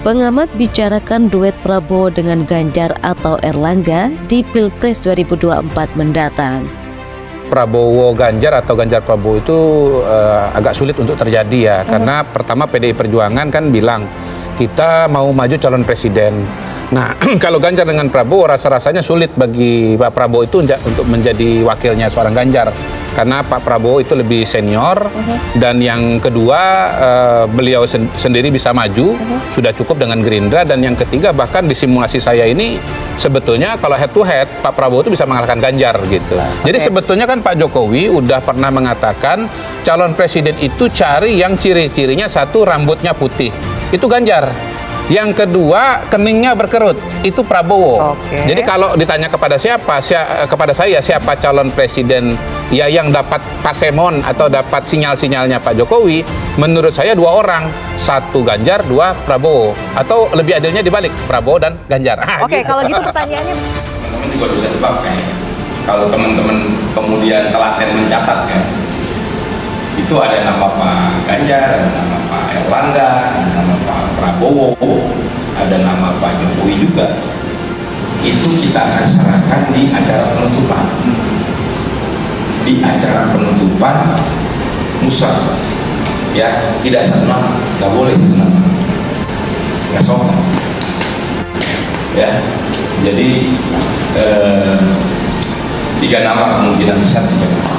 Pengamat bicarakan duet Prabowo dengan Ganjar atau Erlangga di Pilpres 2024 mendatang. Prabowo Ganjar atau Ganjar Prabowo itu agak sulit untuk terjadi ya, karena pertama PDI Perjuangan kan bilang kita mau maju calon presiden. Nah, kalau Ganjar dengan Prabowo rasa-rasanya sulit bagi Pak Prabowo itu untuk menjadi wakilnya seorang Ganjar, karena Pak Prabowo itu lebih senior, dan yang kedua beliau sendiri bisa maju, sudah cukup dengan Gerindra, dan yang ketiga bahkan di simulasi saya ini sebetulnya kalau head to head Pak Prabowo itu bisa mengalahkan Ganjar gitu. Jadi sebetulnya kan Pak Jokowi udah pernah mengatakan calon presiden itu cari yang ciri-cirinya satu rambutnya putih, itu Ganjar. Yang kedua, keningnya berkerut, itu Prabowo. Jadi kalau ditanya kepada kepada saya siapa calon presiden ya yang dapat pasemon atau dapat sinyal-sinyalnya Pak Jokowi, menurut saya dua orang, satu Ganjar, dua Prabowo, atau lebih adilnya dibalik, Prabowo dan Ganjar. Oke, kalau gitu pertanyaannya. Teman-teman juga bisa tebak kan, kalau teman-teman kemudian telaten mencatat kan, itu ada nama Pak Ganjar, ada nama Pak Erlangga, ada nama Pak Prabowo, ada nama Pak Jokowi juga. Itu kita akan serahkan di acara penutupan. Di acara penutupan musrah, ya, tidak satu nama, nggak boleh itu nama, nggak sopan, ya. Jadi 3 nama kemungkinan besar 3 nama.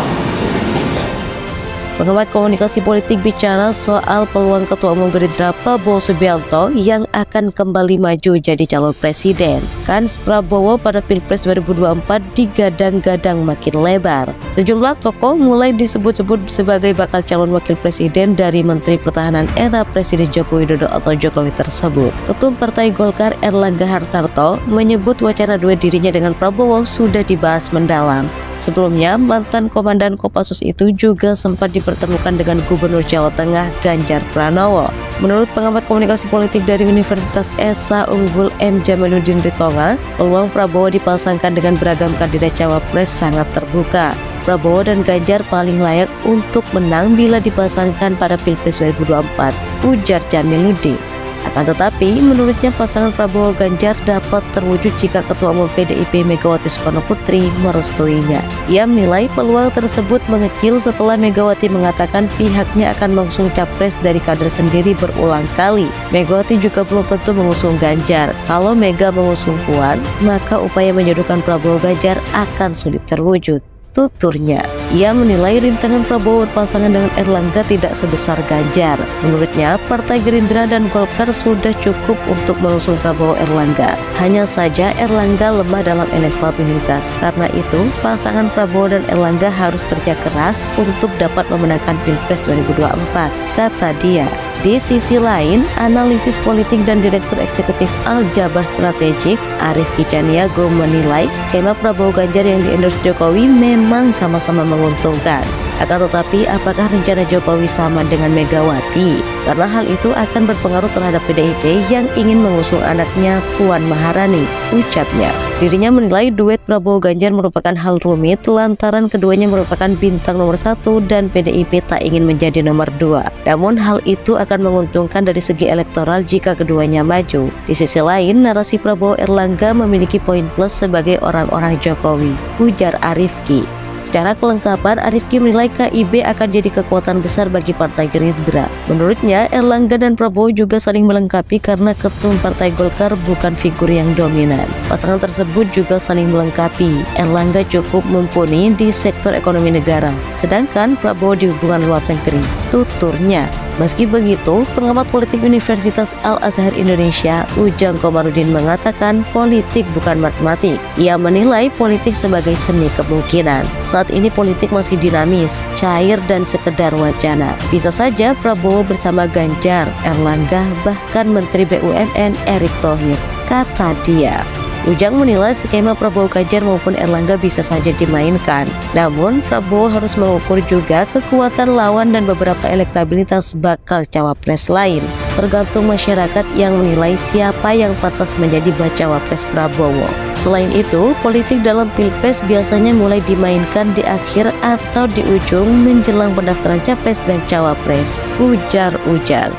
Pengamat komunikasi politik bicara soal peluang Ketua Umum Gerindra Prabowo Subianto yang akan kembali maju jadi calon presiden. Kans Prabowo pada Pilpres 2024 digadang-gadang makin lebar. Sejumlah tokoh mulai disebut-sebut sebagai bakal calon wakil presiden dari Menteri Pertahanan era Presiden Joko Widodo atau Jokowi tersebut. Ketum Partai Golkar Erlangga Hartarto menyebut wacana duet dirinya dengan Prabowo sudah dibahas mendalam. Sebelumnya, mantan Komandan Kopassus itu juga sempat dipertemukan dengan Gubernur Jawa Tengah Ganjar Pranowo. Menurut pengamat komunikasi politik dari Universitas Esa Unggul M. Jamaluddin Ritonga, peluang Prabowo dipasangkan dengan beragam kandidat cawapres sangat terbuka. Prabowo dan Ganjar paling layak untuk menang bila dipasangkan pada Pilpres 2024, ujar Jamaluddin. Akan tetapi, menurutnya pasangan Prabowo-Ganjar dapat terwujud jika Ketua Umum PDIP Megawati Soekarno Putri merestuinya. Ia menilai peluang tersebut mengecil setelah Megawati mengatakan pihaknya akan mengusung capres dari kader sendiri berulang kali. Megawati juga belum tentu mengusung Ganjar. Kalau Mega mengusung Puan, maka upaya menjodohkan Prabowo-Ganjar akan sulit terwujud, tuturnya. Ia menilai rintangan Prabowo berpasangan dengan Erlangga tidak sebesar Ganjar. Menurutnya, Partai Gerindra dan Golkar sudah cukup untuk mengusung Prabowo Erlangga. Hanya saja Erlangga lemah dalam elektabilitas. Karena itu, pasangan Prabowo dan Erlangga harus kerja keras untuk dapat memenangkan Pilpres 2024, kata dia. Di sisi lain, analisis politik dan Direktur Eksekutif Al-Jabar Strategik Arief Kicaniago menilai skema Prabowo-Ganjar yang di-endorse Jokowi memang sama-sama menguntungkan. Akan tetapi, apakah rencana Jokowi sama dengan Megawati? Karena hal itu akan berpengaruh terhadap PDIP yang ingin mengusung anaknya Puan Maharani, ucapnya. Dirinya menilai duet Prabowo-Ganjar merupakan hal rumit lantaran keduanya merupakan bintang nomor 1 dan PDIP tak ingin menjadi nomor 2. Namun hal itu akan menguntungkan dari segi elektoral jika keduanya maju. Di sisi lain, narasi Prabowo Erlangga memiliki poin plus sebagai orang-orang Jokowi, ujar Arifki. Secara kelengkapan, Arifki menilai KIB akan jadi kekuatan besar bagi Partai Gerindra. Menurutnya, Erlangga dan Prabowo juga saling melengkapi karena ketum Partai Golkar bukan figur yang dominan. Pasangan tersebut juga saling melengkapi. Erlangga cukup mumpuni di sektor ekonomi negara, sedangkan Prabowo di hubungan luar negeri, tuturnya. Meski begitu, pengamat politik Universitas Al-Azhar Indonesia, Ujang Komarudin mengatakan politik bukan matematik. Ia menilai politik sebagai seni kemungkinan. Saat ini politik masih dinamis, cair dan sekedar wacana. Bisa saja Prabowo bersama Ganjar, Erlangga, bahkan Menteri BUMN Erick Thohir, kata dia. Ujang menilai skema Prabowo Ganjar maupun Erlangga bisa saja dimainkan. Namun, Prabowo harus mengukur juga kekuatan lawan dan beberapa elektabilitas bakal cawapres lain. Tergantung masyarakat yang menilai siapa yang pantas menjadi bacawapres Prabowo. Selain itu, politik dalam Pilpres biasanya mulai dimainkan di akhir atau di ujung menjelang pendaftaran capres dan cawapres, ujar Ujang.